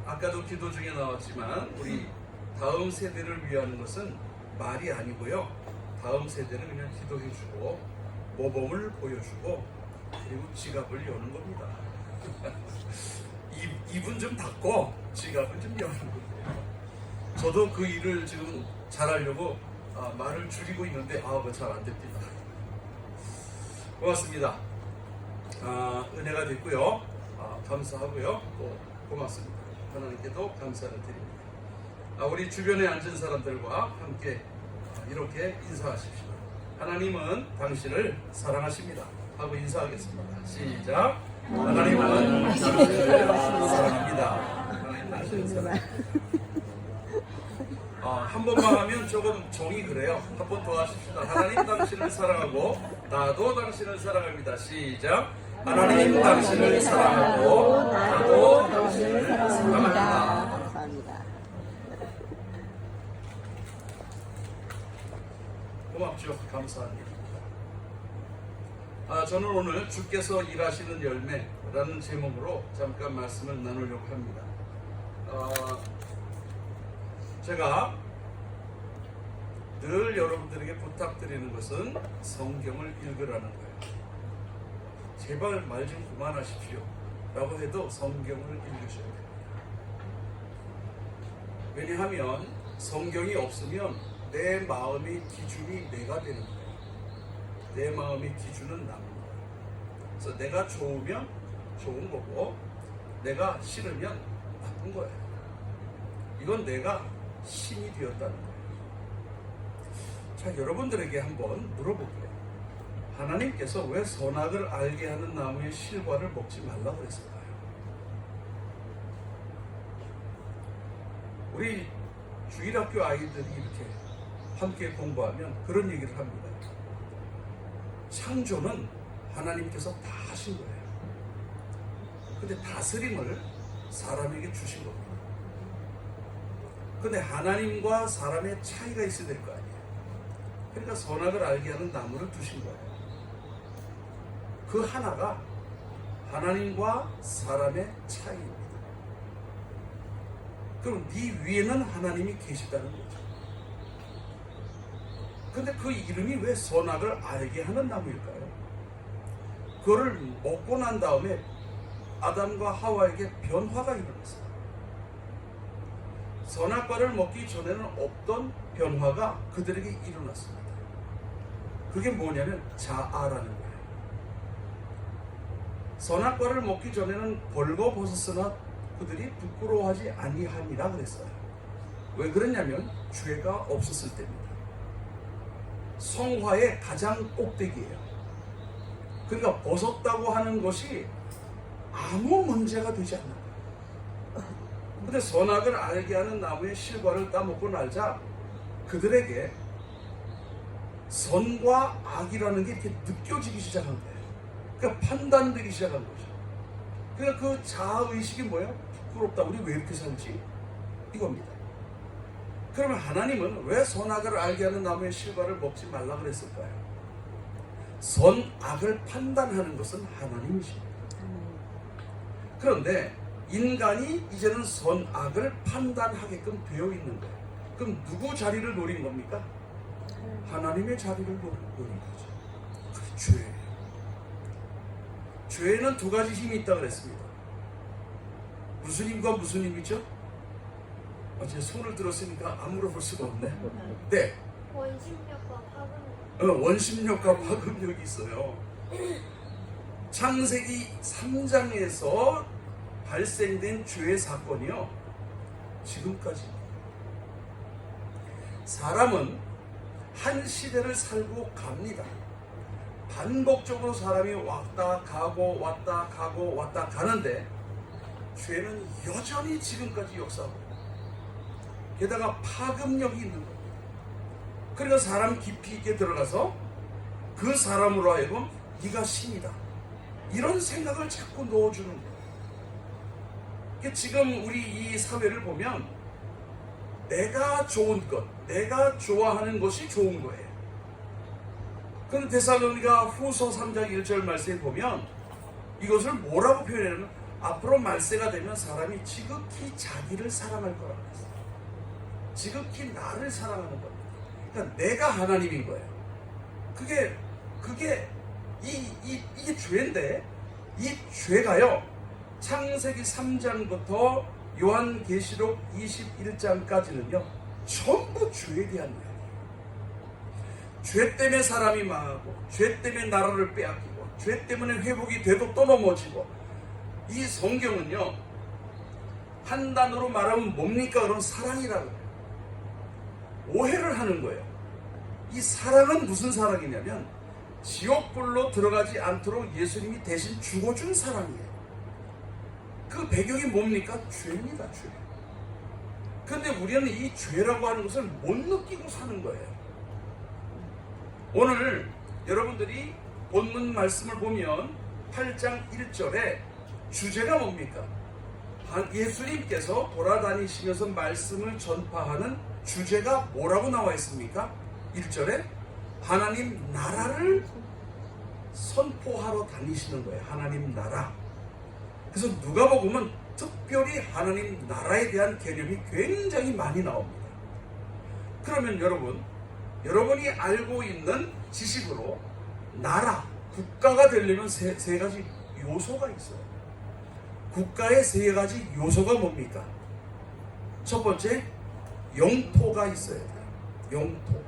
아까도 기도 중에 나왔지만 우리 다음 세대를 위하는 것은 말이 아니고요. 다음 세대는 그냥 기도해주고 모범을 보여주고 그리고 지갑을 여는 겁니다. 입은 좀 닫고 지갑을 좀 여는 겁니다. 저도 그 일을 지금 잘하려고 말을 줄이고 있는데 그거 잘 안 됩니다. 고맙습니다. 은혜가 됐고요. 감사하고요. 또 고맙습니다. 하나님께도 감사를 드립니다. 우리 주변에 앉은 사람들과 함께 이렇게 인사하십시오. 하나님은 당신을 사랑하십니다. 하고 인사하겠습니다. 시작. 하나님은 당신을 사랑합니다. 하나님 당신을 사랑합니다. 한 번만 하면 조금 정이 그래요. 한 번 더 하십시다. 하나님 당신을 사랑하고 나도 당신을 사랑합니다. 시작. 하나님 당신을 사랑하고 나도 당신을 사랑합니다. 감사합니다. 고맙죠. 감사합니다. 저는 오늘 주께서 일하시는 열매라는 제목으로 잠깐 말씀을 나누려고 합니다. 제가 늘 여러분들에게 부탁드리는 것은 성경을 읽으라는 거예요. 제발 말 좀 그만하십시오 라고 해도 성경을 읽으셔야 됩니다. 왜냐하면 성경이 없으면 내 마음의 기준이 내가 되는 거예요. 내 마음의 기준은 나입니다. 그래서 내가 좋으면 좋은 거고 내가 싫으면 나쁜 거예요. 이건 내가 신이 되었다는 거예요. 자, 여러분들에게 한번 물어볼게요. 하나님께서 왜 선악을 알게 하는 나무의 실과를 먹지 말라고 그랬을까요? 우리 주일학교 아이들이 이렇게 함께 공부하면 그런 얘기를 합니다. 창조는 하나님께서 다 하신 거예요. 근데 다스림을 사람에게 주신 겁니다. 근데 하나님과 사람의 차이가 있어야 될 거 아니에요. 그러니까 선악을 알게 하는 나무를 두신 거예요. 그 하나가 하나님과 사람의 차이입니다. 그럼 네 위에는 하나님이 계시다는 거죠. 근데 그 이름이 왜 선악을 알게 하는 나무일까요? 그거를 먹고 난 다음에 아담과 하와에게 변화가 일어났어요. 선악과를 먹기 전에는 없던 변화가 그들에게 일어났습니다. 그게 뭐냐면 자아라는 거예요. 선악과를 먹기 전에는 벌거벗었으나 그들이 부끄러워하지 아니하니라 그랬어요. 왜 그랬냐면 죄가 없었을 때입니다. 성화의 가장 꼭대기예요. 그러니까 벗었다고 하는 것이 아무 문제가 되지 않는 거예요. 근데 선악을 알게 하는 나무의 실과를 따먹고 날자 그들에게 선과 악이라는 게 이렇게 느껴지기 시작한 거예요. 그러니까 판단되기 시작한 거죠. 그러니까 그 자아의식이 뭐예요? 부끄럽다. 우리 왜 이렇게 살지? 이겁니다. 그러면 하나님은 왜 선악을 알게 하는 나무의 실과를 먹지 말라 그랬을까요? 선악을 판단하는 것은 하나님이십니다. 그런데 인간이 이제는 선악을 판단하게끔 되어 있는 거예요. 그럼 누구 자리를 노린 겁니까? 하나님의 자리를 노린 거죠. 그게 죄예요. 죄에는 두 가지 힘이 있다고 그랬습니다. 무슨 힘과 무슨 힘이죠? 제 손을 들었으니까 안 물어볼 수가 없네. 네. 원심력과 파급력. 원심력과 파급력이 있어요. 창세기 3장에서 발생된 죄의 사건이요. 지금까지. 사람은 한 시대를 살고 갑니다. 반복적으로 사람이 왔다 가고 왔다 가고 왔다 가는데 죄는 여전히 지금까지 역사하고 게다가 파급력이 있는 겁니다. 그러니까 사람 깊이 있게 들어가서 그 사람으로 하여금 네가 신이다 이런 생각을 자꾸 넣어주는 거예요. 그러니까 지금 우리 이 사회를 보면 내가 좋은 것, 내가 좋아하는 것이 좋은 거예요. 그런데 데살로니가 후서 3장 1절 말씀에 보면 이것을 뭐라고 표현하냐면 앞으로 말세가 되면 사람이 지극히 자기를 사랑할 거라고 했어요. 지극히 나를 사랑하는 겁니다. 그러니까 내가 하나님인 거예요. 그게 이게 죄인데, 이 죄가요, 창세기 3장부터 요한계시록 21장까지는요 전부 죄에 대한 이야기예요. 죄 때문에 사람이 망하고, 죄 때문에 나라를 빼앗기고, 죄 때문에 회복이 돼도 또 넘어지고. 이 성경은요 한 단어로 말하면 뭡니까? 그럼 사랑이라고 해요. 오해를 하는 거예요. 이 사랑은 무슨 사랑이냐면 지옥불로 들어가지 않도록 예수님이 대신 죽어준 사랑이에요. 그 배경이 뭡니까? 죄입니다. 죄. 근데 우리는 이 죄라고 하는 것을 못 느끼고 사는 거예요. 오늘 여러분들이 본문 말씀을 보면 8장 1절에 주제가 뭡니까? 예수님께서 돌아다니시면서 말씀을 전파하는 주제가 뭐라고 나와 있습니까? 1절에 하나님 나라를 선포하러 다니시는 거예요. 하나님 나라. 그래서 누가복음은 특별히 하나님 나라에 대한 개념이 굉장히 많이 나옵니다. 그러면 여러분이 알고 있는 지식으로 나라, 국가가 되려면 세 가지 요소가 있어요. 국가의 세 가지 요소가 뭡니까? 첫 번째, 영토가 있어야 돼요. 영토.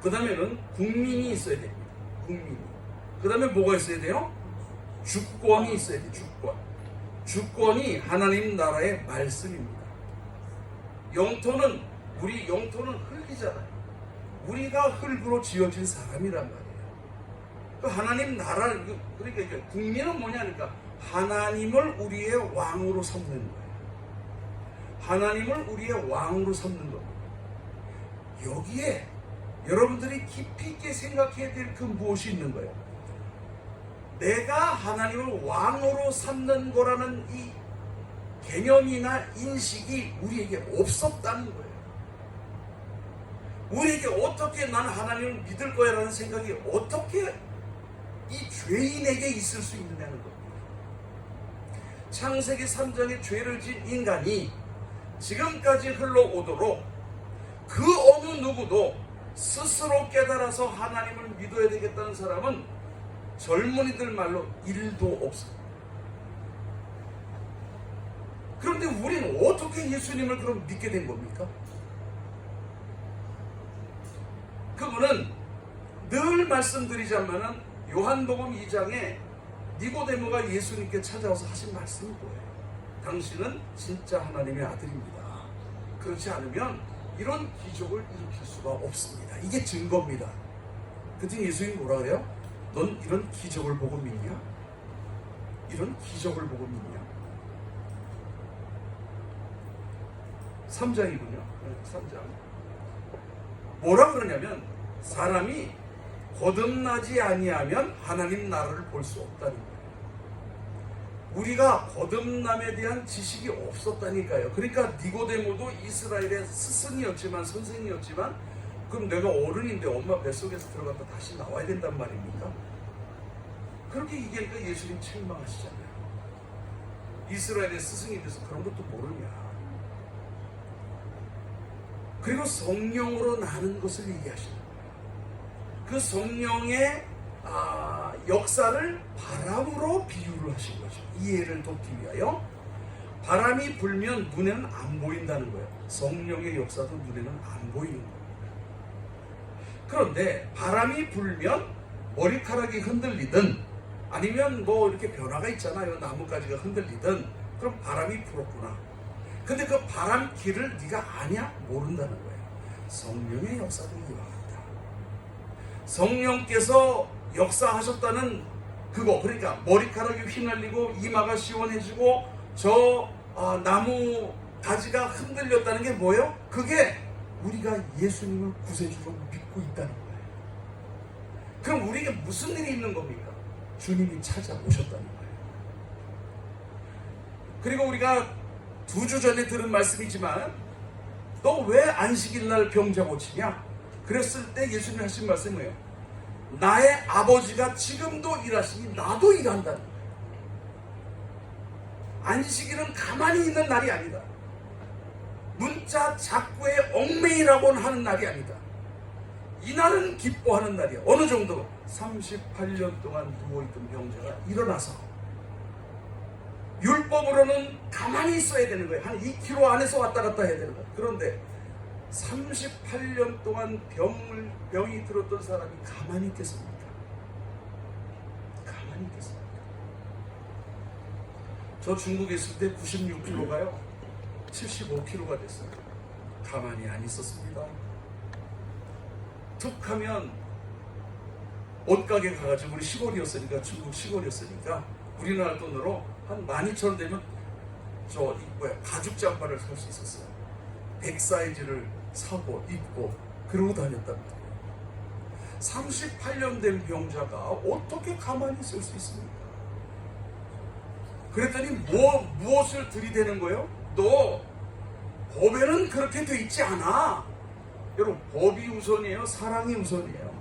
그 다음에는 국민이 있어야 됩니다. 국민이. 그 다음에 뭐가 있어야 돼요? 주권이 있어야 돼요. 주권. 주권이 하나님 나라의 말씀입니다. 우리 영토는 흙이잖아요. 우리가 흙으로 지어진 사람이란 말이에요. 그 하나님 나라, 그러니까 국민은 뭐냐니까 하나님을 우리의 왕으로 삼는 거예요. 하나님을 우리의 왕으로 삼는 겁니다. 여기에 여러분들이 깊이 있게 생각해야 될 그 무엇이 있는 거예요? 내가 하나님을 왕으로 삼는 거라는 이 개념이나 인식이 우리에게 없었다는 거예요. 우리에게 어떻게 난 하나님을 믿을 거야 라는 생각이 어떻게 이 죄인에게 있을 수 있느냐는 겁니다. 창세기 3장에 죄를 지은 인간이 지금까지 흘러오도록 그 어느 누구도 스스로 깨달아서 하나님을 믿어야 되겠다는 사람은 젊은이들 말로 1도 없습니다. 그런데 우리는 어떻게 예수님을 그럼 믿게 된 겁니까? 그분은 늘 말씀드리자면은 요한복음 2장에 니고데모가 예수님께 찾아와서 하신 말씀이 뭐예요? 당신은 진짜 하나님의 아들입니다. 그렇지 않으면 이런 기적을 일으킬 수가 없습니다. 이게 증거입니다. 그때 예수님이 뭐라 그래요? 넌 이런 기적을 보고 믿냐? 이런 기적을 보고 믿냐? 3장이군요. 3장. 뭐라 그러냐면 사람이 거듭나지 아니하면 하나님 나라를 볼 수 없다는 거예요. 우리가 거듭남에 대한 지식이 없었다니까요. 그러니까 니고데모도 이스라엘의 스승이었지만 선생이었지만 그럼 내가 어른인데 엄마 뱃속에서 들어갔다 다시 나와야 된단 말입니까? 그렇게 얘기하니까 예수님 책망하시잖아요. 이스라엘의 스승이 돼서 그런 것도 모르냐. 그리고 성령으로 나는 것을 얘기하시는 거예요. 그 성령의 역사를 바람으로 비유를 하신 거죠. 이해를 돕기 위하여. 바람이 불면 눈에는 안 보인다는 거예요. 성령의 역사도 눈에는 안 보이는 거예요. 그런데 바람이 불면 머리카락이 흔들리든 아니면 뭐 이렇게 변화가 있잖아요. 나뭇가지가 흔들리든 그럼 바람이 불었구나. 근데 그 바람 길을 네가 아냐? 모른다는 거예요. 성령의 역사도 이와 같다. 성령께서 역사하셨다는 그거, 그러니까 머리카락이 휘날리고 이마가 시원해지고 저 나무 가지가 흔들렸다는 게 뭐예요? 그게 우리가 예수님을 구세주로 믿고 있다는 거예요. 그럼 우리에게 무슨 일이 있는 겁니까? 주님이 찾아오셨다는 거예요. 그리고 우리가 2주 전에 들은 말씀이지만 너 왜 안식일날 병자 고치냐? 그랬을 때 예수님이 하신 말씀이 뭐예요? 나의 아버지가 지금도 일하시니 나도 일한다는 거예요. 안식일은 가만히 있는 날이 아니다. 문자 작구의 얽매이라고는 하는 날이 아니다. 이날은 기뻐하는 날이야. 어느 정도로? 38년 동안 누워있던 병자가 일어나서 율법으로는 가만히 있어야 되는 거예요. 한 2km 안에서 왔다 갔다 해야 되는 거예요. 그런데 38년 동안 병이 들었던 사람이 가만히 있겠습니까? 가만히 있겠습니까? 저 중국에 있을 때 96kg가요 75kg가 됐어요. 가만히 안 있었습니다. 툭 하면 옷가게 가가지고, 우리 시골이었으니까, 중국 시골이었으니까 우리나라 돈으로 한 12,000원 되면 가죽 잠바를 살 수 있었어요. 100 사이즈를 사고 입고 그러고 다녔단 말이에요. 38년 된 병자가 어떻게 가만히 있을 수 있습니까? 그랬더니 무엇을 들이대는 거예요? 너 법에는 그렇게 돼 있지 않아. 여러분, 법이 우선이에요? 사랑이 우선이에요?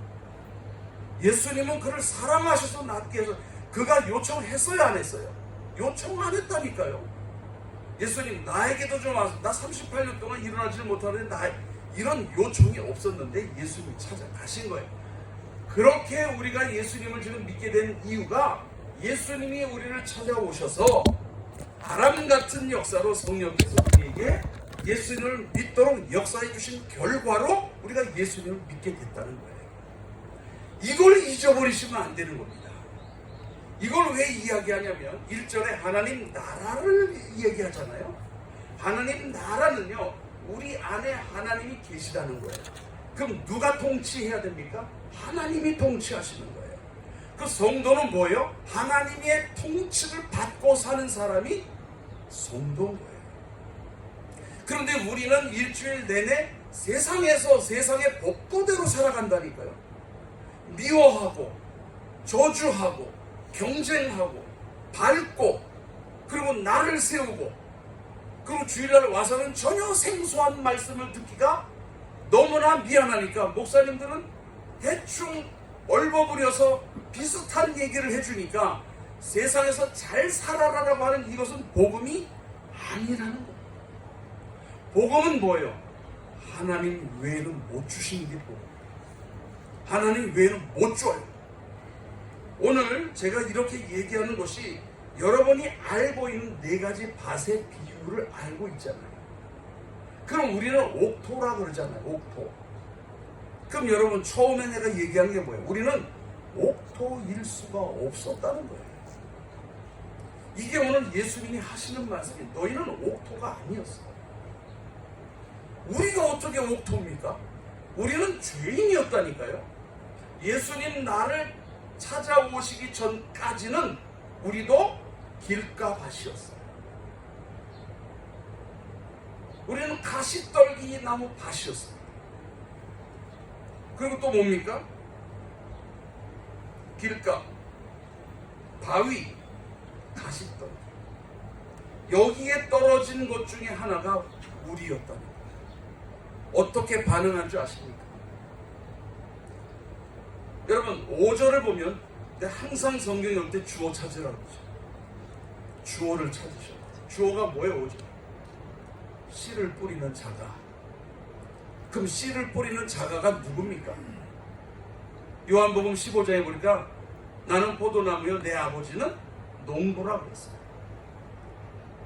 예수님은 그를 사랑하셔서 낫게 해서, 그가 요청했어요, 안 했어요? 요청 안 했다니까요. 예수님, 나에게도 좀 와서, 나 38년 동안 일어나지를 못하는데 이런 요청이 없었는데 예수님이 찾아가신 거예요. 그렇게 우리가 예수님을 지금 믿게 된 이유가, 예수님이 우리를 찾아오셔서 바람 같은 역사로 성령께서 우리에게 예수님을 믿도록 역사해 주신 결과로 우리가 예수님을 믿게 됐다는 거예요. 이걸 잊어버리시면 안 되는 겁니다. 이걸 왜 이야기하냐면 1절에 하나님 나라를 얘기하잖아요. 하나님 나라는요, 우리 안에 하나님이 계시다는 거예요. 그럼 누가 통치해야 됩니까? 하나님이 통치하시는 거예요. 그 성도는 뭐예요? 하나님의 통치를 받고 사는 사람이 성도인 거예요. 그런데 우리는 일주일 내내 세상의 법도대로 살아간다니까요. 미워하고 저주하고 경쟁하고 밟고, 그리고 나를 세우고, 그리고 주일날 와서는 전혀 생소한 말씀을 듣기가 너무나 미안하니까 목사님들은 대충 얼버무려서 비슷한 얘기를 해주니까 세상에서 잘 살아라라고 하는 이것은 복음이 아니라는 거예요. 복음은 뭐예요? 하나님 외에는 못 주시는 게 복음. 하나님 외에는 못 줘요. 오늘 제가 이렇게 얘기하는 것이 여러분이 알고 있는 4가지 밭의 비유를 알고 있잖아요. 그럼 우리는 옥토라 그러잖아요. 옥토. 그럼 여러분, 처음에 내가 얘기한 게 뭐예요? 우리는 옥토일 수가 없었다는 거예요. 이게 오늘 예수님이 하시는 말씀이, 너희는 옥토가 아니었어. 우리가 어떻게 옥토입니까? 우리는 죄인이었다니까요. 예수님 나를 찾아오시기 전까지는 우리도 길가밭이었어요. 우리는 가시떨기 나무 밭이었어요. 그리고 또 뭡니까? 길가, 바위, 가시떨기. 여기에 떨어진 것 중에 하나가 우리였답니다. 어떻게 반응한 줄 아십니까? 여러분, 5절을 보면 항상 성경에 올 때 주어 찾으라고 그러죠. 주어를 찾으셔. 주어가 뭐예요? 5절. 씨를 뿌리는 자가. 그럼 씨를 뿌리는 자가가 누굽니까? 요한복음 15장에 보니까 나는 포도나무요 내 아버지는 농부라고 그랬어요.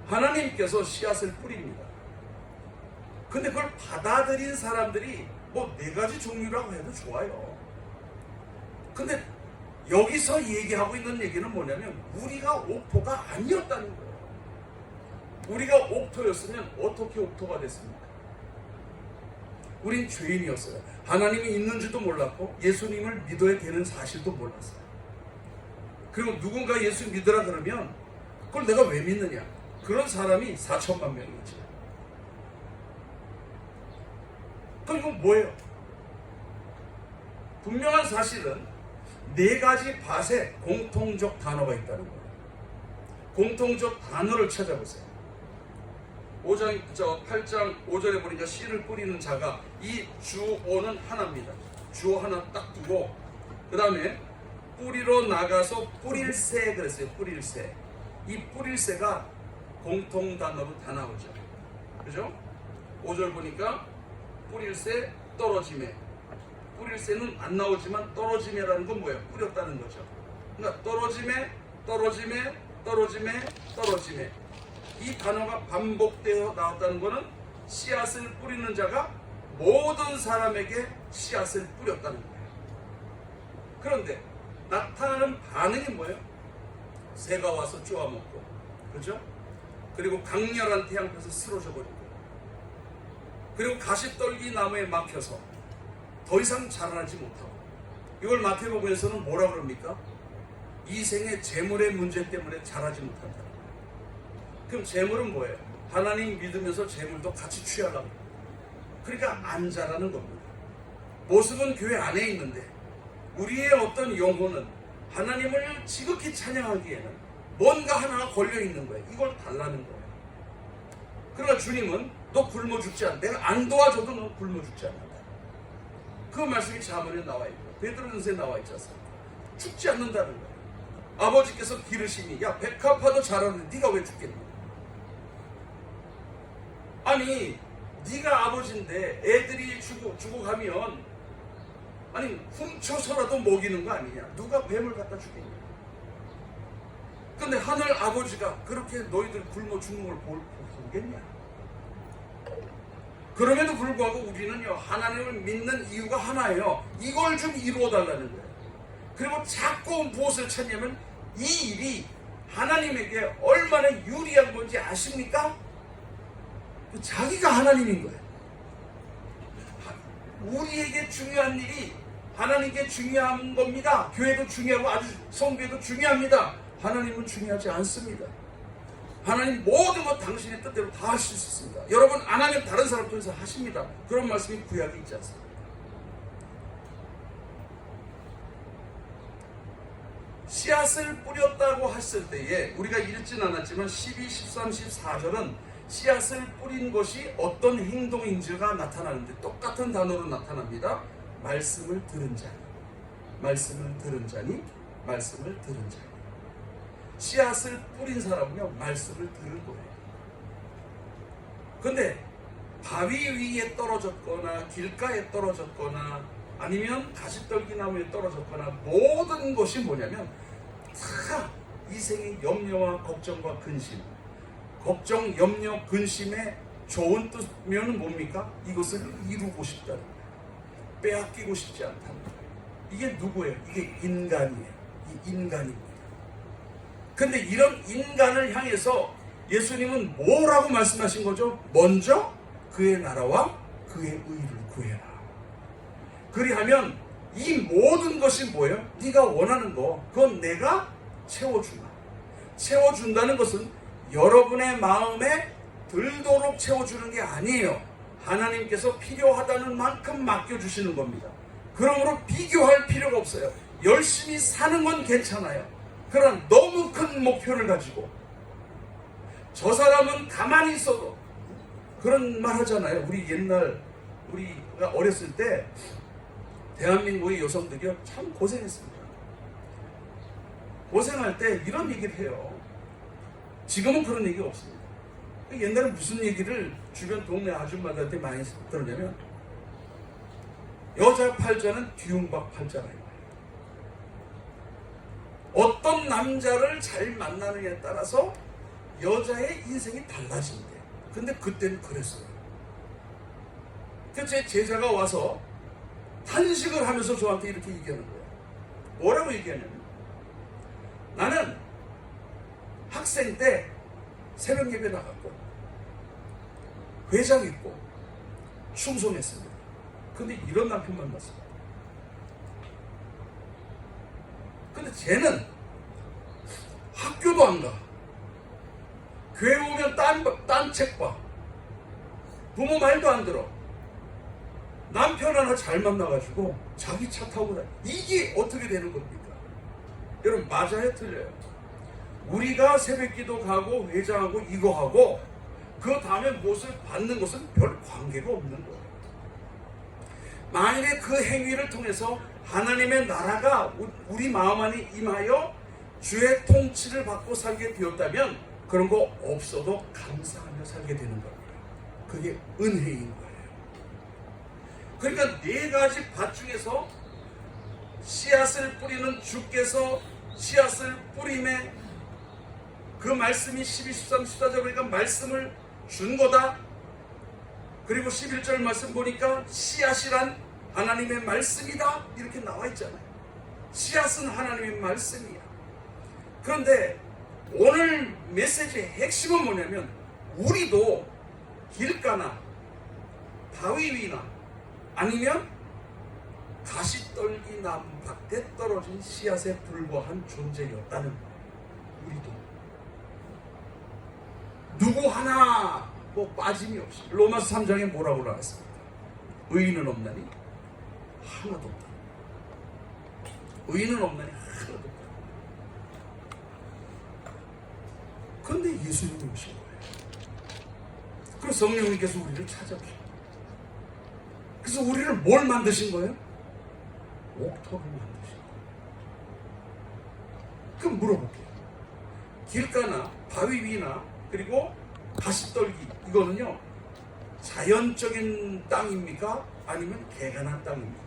하나님께서 씨앗을 뿌립니다. 근데 그걸 받아들인 사람들이 뭐 4가지 종류라고 해도 좋아요. 근데 여기서 얘기하고 있는 얘기는 뭐냐면 우리가 옥토가 아니었다는 거예요. 우리가 옥토였으면 어떻게 옥토가 됐습니까? 우린 죄인이었어요. 하나님이 있는지도 몰랐고 예수님을 믿어야 되는 사실도 몰랐어요. 그리고 누군가 예수 믿으라 그러면 그걸 내가 왜 믿느냐? 그런 사람이 4천만 명이지. 그럼 이건 뭐예요? 분명한 사실은 4가지 밭에 공통적 단어가 있다는 거예요. 공통적 단어를 찾아보세요. 8장 5절에 보니까 씨를 뿌리는 자가, 이 주어는 하나입니다. 주어 하나 딱 두고 그 다음에 뿌리로 나가서 뿌릴새 그랬어요. 뿌릴새. 이 뿌릴새가 공통 단어로 다 나오죠. 그죠? 5절 보니까 뿌릴새 떨어짐에, 뿌릴새는 안 나오지만 떨어짐이라는 건 뭐예요? 뿌렸다는 거죠. 그러니까 떨어짐에 떨어짐에 떨어짐에 떨어짐에, 이 단어가 반복되어 나왔다는 것은 씨앗을 뿌리는 자가 모든 사람에게 씨앗을 뿌렸다는 거예요. 그런데 나타나는 반응이 뭐예요? 새가 와서 쪼아먹고, 그죠? 그리고 강렬한 태양볕에 쓰러져 버리고, 그리고 가시떨기 나무에 막혀서 더 이상 자라나지 못하고. 이걸 마태복음에서는 뭐라 그럽니까? 이 생의 재물의 문제 때문에 자라지 못한다. 그럼 재물은 뭐예요? 하나님 믿으면서 재물도 같이 취하려고. 그러니까 안 자라는 겁니다. 모습은 교회 안에 있는데 우리의 어떤 영혼은 하나님을 지극히 찬양하기에는 뭔가 하나가 걸려 있는 거예요. 이걸 달라는 거예요. 그러나 주님은 너 굶어 죽지 않아. 내가 안 도와줘도 너 굶어 죽지 않는다. 그 말씀이 자문에 나와 있고 베드로전서에 나와 있지 않습니까? 죽지 않는다는 거예요. 아버지께서 기르시니 야 백합화도 자라는데 네가 왜 죽겠니? 아니 네가 아버지인데 애들이 죽어가면 아니 훔쳐서라도 먹이는 거 아니냐? 누가 뱀을 갖다 주겠냐? 근데 하늘 아버지가 그렇게 너희들 굶어 죽는 걸 보겠냐? 그럼에도 불구하고 우리는요 하나님을 믿는 이유가 하나예요. 이걸 좀 이루어 달라는 거예요. 그리고 자꾸 무엇을 찾냐면 이 일이 하나님에게 얼마나 유리한 건지 아십니까? 자기가 하나님인 거예요. 우리에게 중요한 일이 하나님께 중요한 겁니다. 교회도 중요하고 아주 성교회도 중요합니다. 하나님은 중요하지 않습니다. 하나님 모든 것 당신의 뜻대로 다 하실 수 있습니다. 여러분 안 하면 다른 사람 통해서 하십니다. 그런 말씀이 구약에 있지 않습니까? 씨앗을 뿌렸다고 했을 때에 우리가 읽진 않았지만 12, 13, 14절은 씨앗을 뿌린 것이 어떤 행동인지가 나타나는데 똑같은 단어로 나타납니다. 말씀을 들은 자니, 말씀을 들은 자니, 말씀을 들은 자니. 씨앗을 뿌린 사람은요 말씀을 들은 거예요. 근데 바위 위에 떨어졌거나 길가에 떨어졌거나 아니면 가시떨기 나무에 떨어졌거나 모든 것이 뭐냐면 다 이생의 염려와 걱정과 근심, 걱정, 염려, 근심의 좋은 뜻면 뭡니까? 이것을 이루고 싶다는 거예요. 빼앗기고 싶지 않다는 거예요. 이게 누구예요? 이게 인간이에요. 이 인간입니다. 근데 이런 인간을 향해서 예수님은 뭐라고 말씀하신 거죠? 먼저 그의 나라와 그의 의를 구해라. 그리하면 이 모든 것이 뭐예요? 네가 원하는 거 그건 내가 채워준다. 채워준다는 것은 여러분의 마음에 들도록 채워주는 게 아니에요. 하나님께서 필요하다는 만큼 맡겨주시는 겁니다. 그러므로 비교할 필요가 없어요. 열심히 사는 건 괜찮아요. 그런 너무 큰 목표를 가지고 저 사람은 가만히 있어도 그런 말 하잖아요. 우리 옛날 우리가 어렸을 때 대한민국의 여성들이 참 고생했습니다. 고생할 때 이런 얘기를 해요. 지금은 그런 얘기가 없습니다. 옛날에 무슨 얘기를 주변 동네 아줌마들한테 많이 들었냐면 여자 팔자는 뒤움박 팔자라. 어떤 남자를 잘 만나느냐에 따라서 여자의 인생이 달라진대. 근데 그때는 그랬어요. 그래서 제 제자가 와서 탄식을 하면서 저한테 이렇게 얘기하는 거예요. 뭐라고 얘기하냐면 나는 학생 때 새벽 예배 나갔고 회장 있고 충성했습니다. 근데 이런 남편 만났어요. 근데 쟤는 학교도 안 가. 교회 오면 딴 책 봐. 부모 말도 안 들어. 남편 하나 잘 만나가지고 자기 차 타고 다니. 이게 어떻게 되는 겁니까? 여러분 맞아요 틀려요? 우리가 새벽기도 가고 회장하고 이거 하고 그 다음에 무엇을 받는 것은 별 관계가 없는 거예요. 만일에 그 행위를 통해서 하나님의 나라가 우리 마음 안에 임하여 주의 통치를 받고 살게 되었다면 그런 거 없어도 감사하며 살게 되는 겁니다. 그게 은혜인 거예요. 그러니까 네 가지 밭 중에서 씨앗을 뿌리는 주께서 씨앗을 뿌림에 그 말씀이 12, 13, 14절 보니까 말씀을 준 거다. 그리고 11절 말씀 보니까 씨앗이란 하나님의 말씀이다. 이렇게 나와 있잖아요. 씨앗은 하나님의 말씀이야. 그런데 오늘 메시지의 핵심은 뭐냐면 우리도 길가나 바위 위나 아니면 가시떨기 나무 밭에 떨어진 씨앗에 불과한 존재였다는 거예요. 우리도 누구 하나 뭐 빠짐이 없이 로마서 3장에 뭐라고 나왔습니까? 의인은 없나니 하나도 없다. 의인은 없나니 하나도 없다. 그런데 예수님이 오신 거예요. 그래서 성령님께서 우리를 찾아오신 거예요. 그래서 우리를 뭘 만드신 거예요? 옥토를 만드신 거예요. 그럼 물어볼게요. 길가나 바위 위나 그리고 가시떨기 이거는요 자연적인 땅입니까? 아니면 개간한 땅입니까?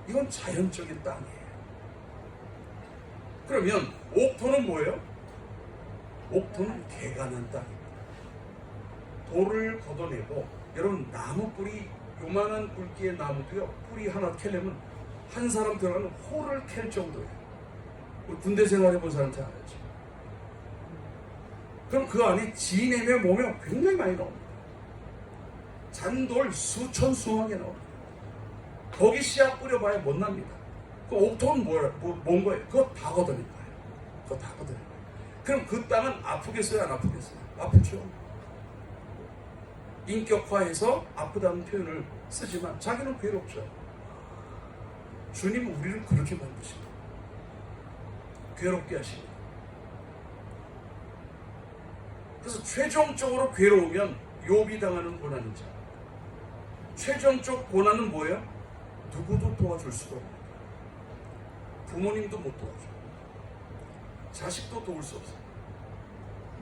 이건 자연적인 땅이에요. 그러면 옥토는 뭐예요? 옥토는 개간한 땅입니다. 돌을 걷어내고 여러분 나무 뿌리 요만한 굵기의 나무도요 뿌리 하나 캐려면 한 사람 들어가는 홀을 캘 정도예요. 우리 군대 생활해본 사람한테 알았죠. 그럼 그 안에 지내며 모며 굉장히 많이 나옵니다. 잔돌 수천 수억에 나옵니다. 거기 씨앗 뿌려봐야 못 납니다. 그 옥토는 뭔 거예요? 그거 다 걷어낸 거예요. 그거 다 걷어낸 거예요. 그럼 그 땅은 아프겠어요? 안 아프겠어요? 아프죠. 인격화해서 아프다는 표현을 쓰지만 자기는 괴롭죠. 주님은 우리를 그렇게 만드십니다. 괴롭게 하십니다. 그래서 최종적으로 괴로우면 욥이 당하는 고난이죠. 최종적 고난은 뭐예요? 누구도 도와줄 수가 없는 거예요. 부모님도 못 도와줘. 자식도 도울 수 없어요.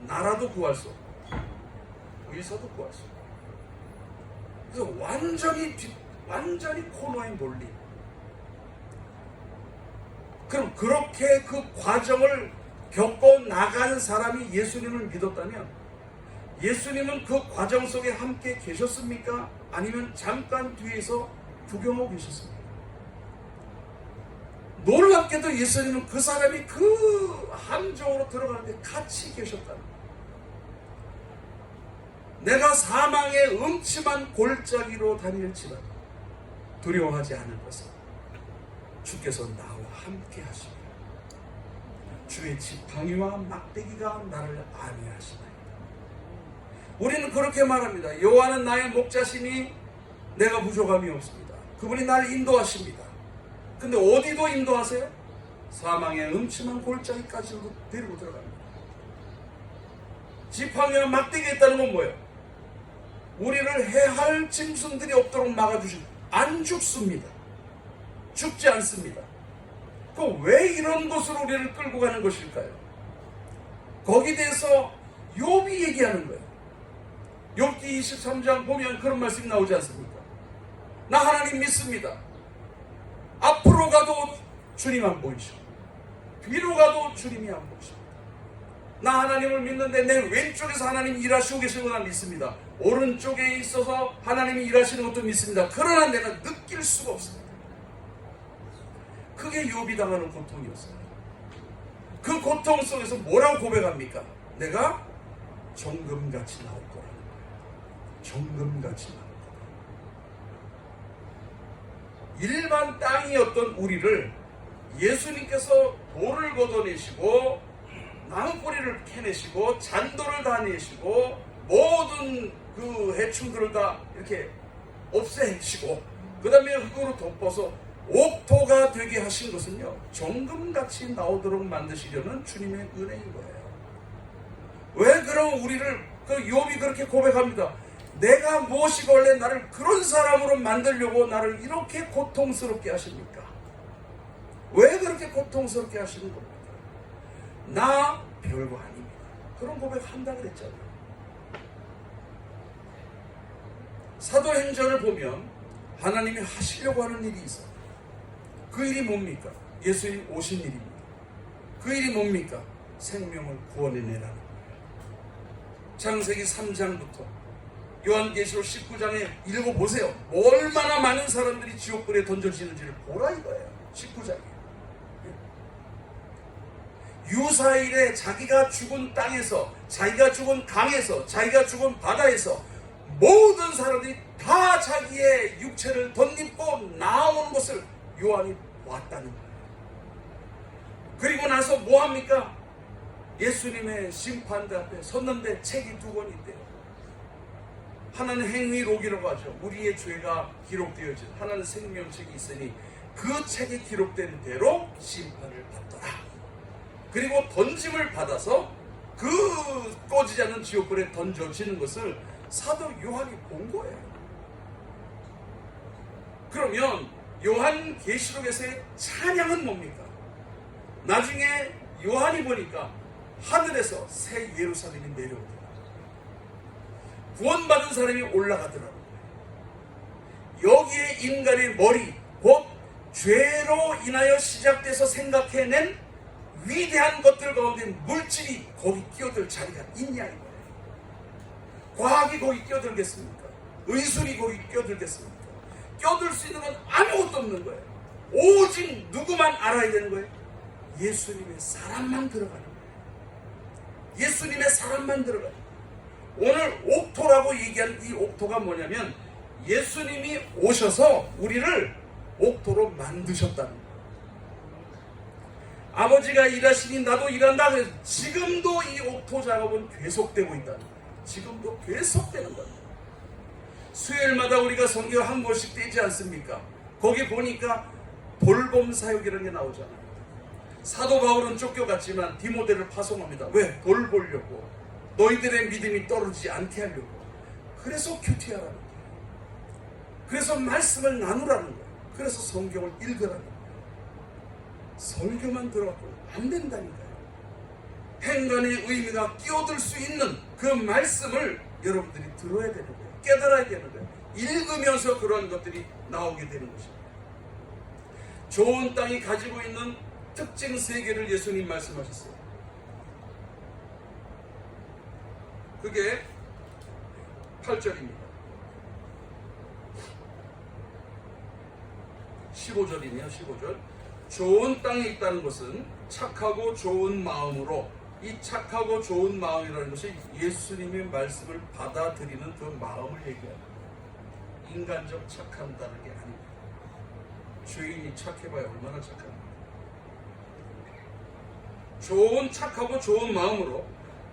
나라도 구할 수 없고 의사도 구할 수 없고. 그래서 완전히 코너에 몰린. 그럼 그렇게 그 과정을 겪고 나간 사람이 예수님을 믿었다면 예수님은 그 과정 속에 함께 계셨습니까? 아니면 잠깐 뒤에서 구경하고 계셨습니까? 놀랍게도 예수님은 그 사람이 그 함정으로 들어가는데 같이 계셨다는 거예요. 내가 사망의 음침한 골짜기로 다닐지라도 두려워하지 않을 것은 주께서 나와 함께 하시며 주의 지팡이와 막대기가 나를 안위하시나이다. 우리는 그렇게 말합니다. 여호와는 나의 목자시니 내가 부족함이 없습니다. 그분이 나를 인도하십니다. 근데 어디도 인도하세요? 사망의 음침한 골짜기까지도 데리고 들어갑니다. 지팡이와 막대기가 있다는 건 뭐예요? 우리를 해할 짐승들이 없도록 막아주신, 안 죽습니다. 죽지 않습니다. 왜 이런 곳으로 우리를 끌고 가는 것일까요? 거기에 대해서 욥이 얘기하는 거예요. 욥기 23장 보면 그런 말씀이 나오지 않습니까? 나 하나님 믿습니다. 앞으로 가도 주님 안 보이시고 뒤로 가도 주님이 안 보이십니다. 나 하나님을 믿는데 내 왼쪽에서 하나님 일하시고 계시는 건 믿습니다. 오른쪽에 있어서 하나님이 일하시는 것도 믿습니다. 그러나 내가 느낄 수가 없습니다. 그게 욥이 당하는 고통이었어요. 그 고통 속에서 뭐라고 고백합니까? 내가 정금같이 나올 거라는 거예요. 정금같이 나올 거다. 일반 땅이었던 우리를 예수님께서 돌을 걷어내시고 나무 뿌리를 캐내시고 잔돌을 다 내시고 모든 그 해충들을 다 이렇게 없애시고 그 다음에 흙으로 덮어서 옥토가 되게 하신 것은요 정금같이 나오도록 만드시려는 주님의 은혜인 거예요. 왜 그럼 우리를 그 욥이 그렇게 고백합니다. 내가 무엇이고 원래 나를 그런 사람으로 만들려고 나를 이렇게 고통스럽게 하십니까? 왜 그렇게 고통스럽게 하시는 겁니까? 나 별거 아닙니다. 그런 고백 한다 그랬잖아요. 사도행전을 보면 하나님이 하시려고 하는 일이 있어요. 그 일이 뭡니까? 예수님 오신 일입니다. 그 일이 뭡니까? 생명을 구원해내라는 거예요. 창세기 3장부터 요한계시록 19장에 읽어보세요. 얼마나 많은 사람들이 지옥불에 던져지는지를 보라 이거예요. 19장에. 유사일에 자기가 죽은 땅에서, 자기가 죽은 강에서, 자기가 죽은 바다에서 모든 사람들이 다 자기의 육체를 덧입고 나오는 것을 요한이 봤다는 거예요. 그리고 나서 뭐합니까? 예수님의 심판대 앞에 섰는데 책이 두 권 있대요. 하나는 행위록이라고 하죠. 우리의 죄가 기록되어진, 하나는 생명책이 있으니 그 책에 기록된 대로 심판을 받더라. 그리고 던짐을 받아서 그 꺼지지 않는 지옥불에 던져지는 것을 사도 요한이 본 거예요. 그러면 요한계시록에서의 찬양은 뭡니까? 나중에 요한이 보니까 하늘에서 새 예루살렘이 내려오더라. 구원받은 사람이 올라가더라고요. 여기에 인간의 머리, 곧 죄로 인하여 시작돼서 생각해낸 위대한 것들 가운데 물질이 거기 끼어들 자리가 있냐 이거예요. 과학이 거기 끼어들겠습니까? 의술이 거기 끼어들겠습니까? 끼어들 수 있는 건 아무것도 없는 거예요. 오직 누구만 알아야 되는 거예요? 예수님의 사람만 들어가는 거예요. 예수님의 사람만 들어가요. 오늘 옥토라고 얘기한 이 옥토가 뭐냐면 예수님이 오셔서 우리를 옥토로 만드셨다는 거예요. 아버지가 일하시니 나도 일한다. 그래서 지금도 이 옥토 작업은 계속되고 있다는 거예요. 지금도 계속되는 겁니다. 수요일마다 우리가 성경 한 번씩 떼지 않습니까? 거기 보니까 돌봄 사역이라는 게 나오잖아요. 사도 바울은 쫓겨갔지만 디모데를 파송합니다. 왜? 돌보려고. 너희들의 믿음이 떨어지지 않게 하려고. 그래서 큐티하라는 거예요. 그래서 말씀을 나누라는 거예요. 그래서 성경을 읽으라는 거예요. 설교만 들어갖고 안 된다니까요. 행간의 의미가 끼어들 수 있는 그 말씀을 여러분들이 들어야 되는 거예요. 깨달아야 되는 거예요. 읽으면서 그런 것들이 나오게 되는 것입니다. 좋은 땅이 가지고 있는 특징 3개를 예수님 말씀하셨어요. 그게 8절입니다. 15절이네요. 15절. 좋은 땅에 있다는 것은 착하고 좋은 마음으로, 이 착하고 좋은 마음이라는 것이 예수님의 말씀을 받아들이는 그 마음을 얘기합니다. 인간적 착한다는 게 아닙니다. 죄인이 착해봐야 얼마나 착합니까? 착하고 좋은 마음으로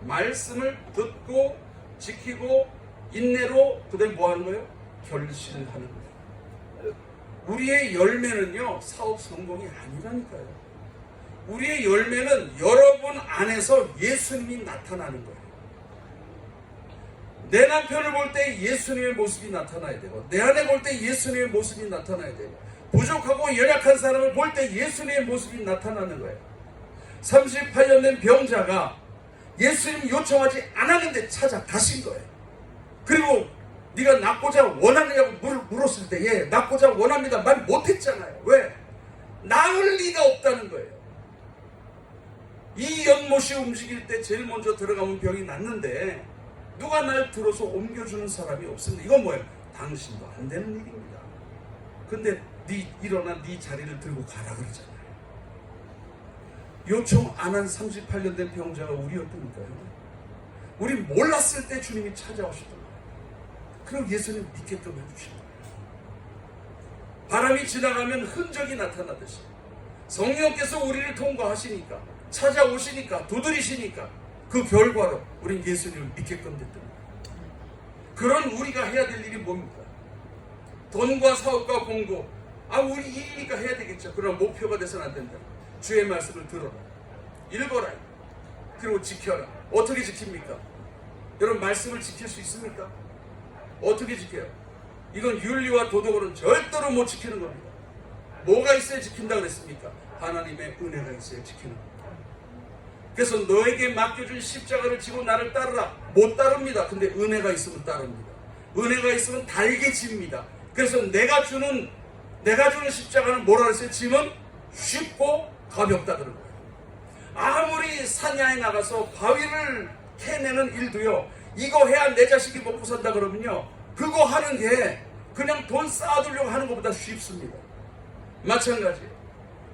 말씀을 듣고 지키고 인내로 그다음에 뭐 하는 거예요? 결실하는 거예요. 우리의 열매는요 사업 성공이 아니라니까요. 우리의 열매는 여러분 안에서 예수님이 나타나는 거예요. 내 남편을 볼 때 예수님의 모습이 나타나야 되고, 내 아내 볼 때 예수님의 모습이 나타나야 되고, 부족하고 연약한 사람을 볼 때 예수님의 모습이 나타나는 거예요. 38년 된 병자가 예수님 요청하지 않았는데 찾아가신 거예요. 그리고 네가 낫고자 원하느냐고 물었을 때 예, 낫고자 원합니다 말 못했잖아요. 왜? 나을 리가 없다는 거예요. 이 연못이 움직일 때 제일 먼저 들어가면 병이 낫는데 누가 날 들어서 옮겨주는 사람이 없습니다. 이건 뭐예요? 당신도 안 되는 일입니다. 근데 네 일어나 네 자리를 들고 가라 그러잖아요. 요청 안 한 38년 된 병자가 우리였다니까요. 우리 몰랐을 때 주님이 찾아오시던 거예요. 그럼 예수님 믿게끔 해주신 거예요. 바람이 지나가면 흔적이 나타나듯이 성령께서 우리를 통과하시니까, 찾아오시니까, 두드리시니까 그 결과로 우린 예수님을 믿게끔 됐던 거예요. 그런 우리가 해야 될 일이 뭡니까? 돈과 사업과 공부, 우리 일이니까 해야 되겠죠. 그러나 목표가 돼서는 안 된다. 주의 말씀을 들어라, 읽어라, 그리고 지켜라. 어떻게 지킵니까? 여러분 말씀을 지킬 수 있습니까? 어떻게 지켜요? 이건 윤리와 도덕으로는 절대로 못 지키는 겁니다. 뭐가 있어야 지킨다 그랬습니까? 하나님의 은혜가 있어야 지키는 겁니다. 그래서 너에게 맡겨준 십자가를 지고 나를 따르라. 못 따릅니다. 근데 은혜가 있으면 따릅니다. 은혜가 있으면 달개집니다. 그래서 내가 주는 십자가는 뭐라 그랬어요? 짐은 쉽고 가볍다 그런 거예요. 아무리 산야에 나가서 바위를 캐내는 일도요, 이거 해야 내 자식이 먹고 산다 그러면요, 그거 하는 게 그냥 돈 쌓아두려고 하는 것보다 쉽습니다. 마찬가지예요.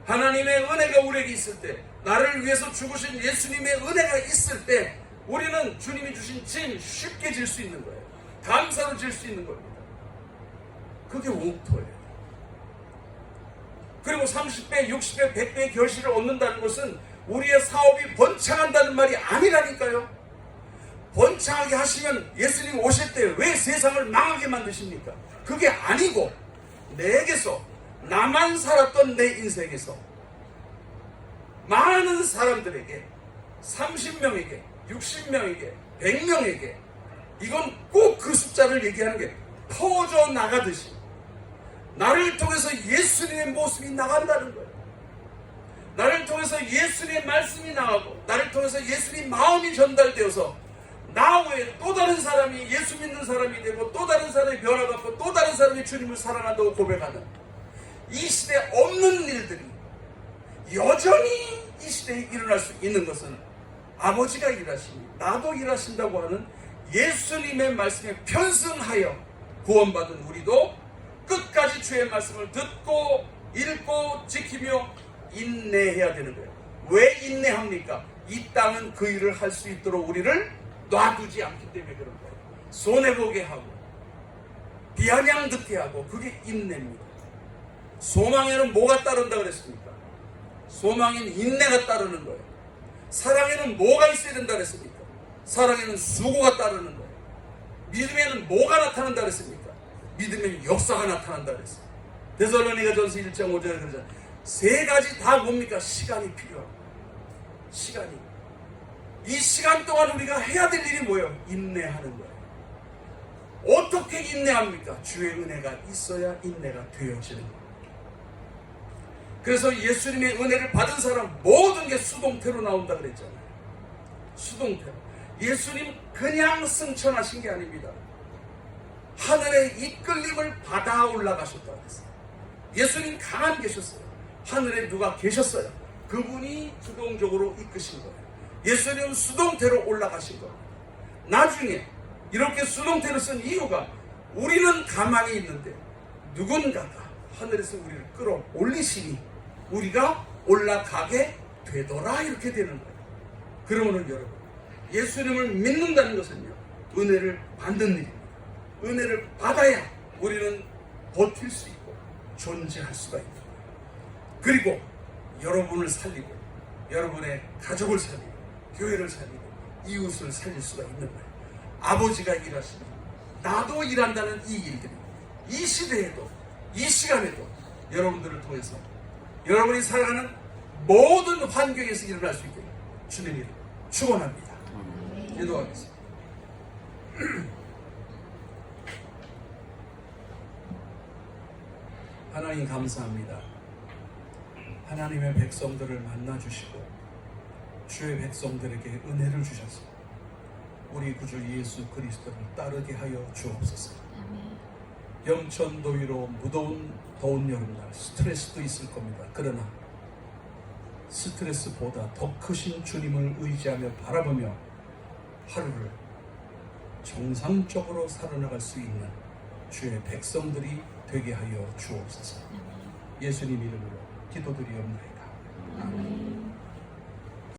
하나님의 은혜가 우리에게 있을 때, 나를 위해서 죽으신 예수님의 은혜가 있을 때, 우리는 주님이 주신 짐 쉽게 질 수 있는 거예요. 감사로 질 수 있는 겁니다. 그게 옥토예요. 그리고 30배, 60배, 100배의 결실을 얻는다는 것은 우리의 사업이 번창한다는 말이 아니라니까요. 번창하게 하시면 예수님 오실 때 왜 세상을 망하게 만드십니까? 그게 아니고, 내게서, 나만 살았던 내 인생에서 많은 사람들에게, 30명에게, 60명에게, 100명에게, 이건 꼭 그 숫자를 얘기하는 게 퍼져나가듯이 나를 통해서 예수님의 모습이 나간다는 거예요. 나를 통해서 예수님의 말씀이 나가고, 나를 통해서 예수님의 마음이 전달되어서 나 외에 또 다른 사람이 예수 믿는 사람이 되고, 또 다른 사람이 변화받고, 또 다른 사람이 주님을 사랑한다고 고백하는 이 시대에 없는 일들이 여전히 이 시대에 일어날 수 있는 것은 아버지가 일하시니 나도 일하신다고 하는 예수님의 말씀에 편승하여 구원받은 우리도 끝까지 주의 말씀을 듣고 읽고 지키며 인내해야 되는 거예요. 왜 인내합니까? 이 땅은 그 일을 할 수 있도록 우리를 놔두지 않기 때문에 그런 거예요. 손해보게 하고 비아냥 듣게 하고, 그게 인내입니다. 소망에는 뭐가 따른다 그랬습니까? 소망에는 인내가 따르는 거예요. 사랑에는 뭐가 있어야 된다 그랬습니까? 사랑에는 수고가 따르는 거예요. 믿음에는 뭐가 나타난다 그랬습니까? 믿음에는 역사가 나타난다 그랬어요. 데살로니가전서 1장 5절에 그러잖아요. 세 가지 다 뭡니까? 시간이 필요합니다. 시간이. 이 시간 동안 우리가 해야 될 일이 뭐예요? 인내하는 거예요. 어떻게 인내합니까? 주의 은혜가 있어야 인내가 되어지는 거예요. 그래서 예수님의 은혜를 받은 사람 모든 게 수동태로 나온다 그랬잖아요. 수동태로. 예수님 그냥 승천하신 게 아닙니다. 하늘의 이끌림을 받아 올라가셨다 그랬어요. 예수님 가만 계셨어요. 하늘에 누가 계셨어요. 그분이 주동적으로 이끄신 거예요. 예수님은 수동태로 올라가신 거예요. 나중에 이렇게 수동태로 쓴 이유가, 우리는 가만히 있는데 누군가가 하늘에서 우리를 끌어올리시니 우리가 올라가게 되더라, 이렇게 되는 거예요. 그러면은 여러분, 예수님을 믿는다는 것은요, 은혜를 받는 일입니다. 은혜를 받아야 우리는 버틸 수 있고 존재할 수가 있는 거예요. 그리고 여러분을 살리고, 여러분의 가족을 살리고, 교회를 살리고, 이웃을 살릴 수가 있는 거예요. 아버지가 일하시니 나도 일한다는 이 일들이 이 시대에도, 이 시간에도 여러분들을 통해서 여러분이 살아가는 모든 환경에서 일어날 수 있게 주님이 축원합니다. 기도하겠습니다. 하나님 감사합니다. 하나님의 백성들을 만나주시고 주의 백성들에게 은혜를 주셔서 우리 구주 예수 그리스도를 따르게 하여 주옵소서. 영천더위로 무더운 더운 여름날 스트레스도 있을 겁니다. 그러나 스트레스보다 더 크신 주님을 의지하며 바라보며 하루를 정상적으로 살아나갈 수 있는 주의 백성들이 되게 하여 주옵소서. 예수님 이름으로 기도드리옵나이다. 아멘.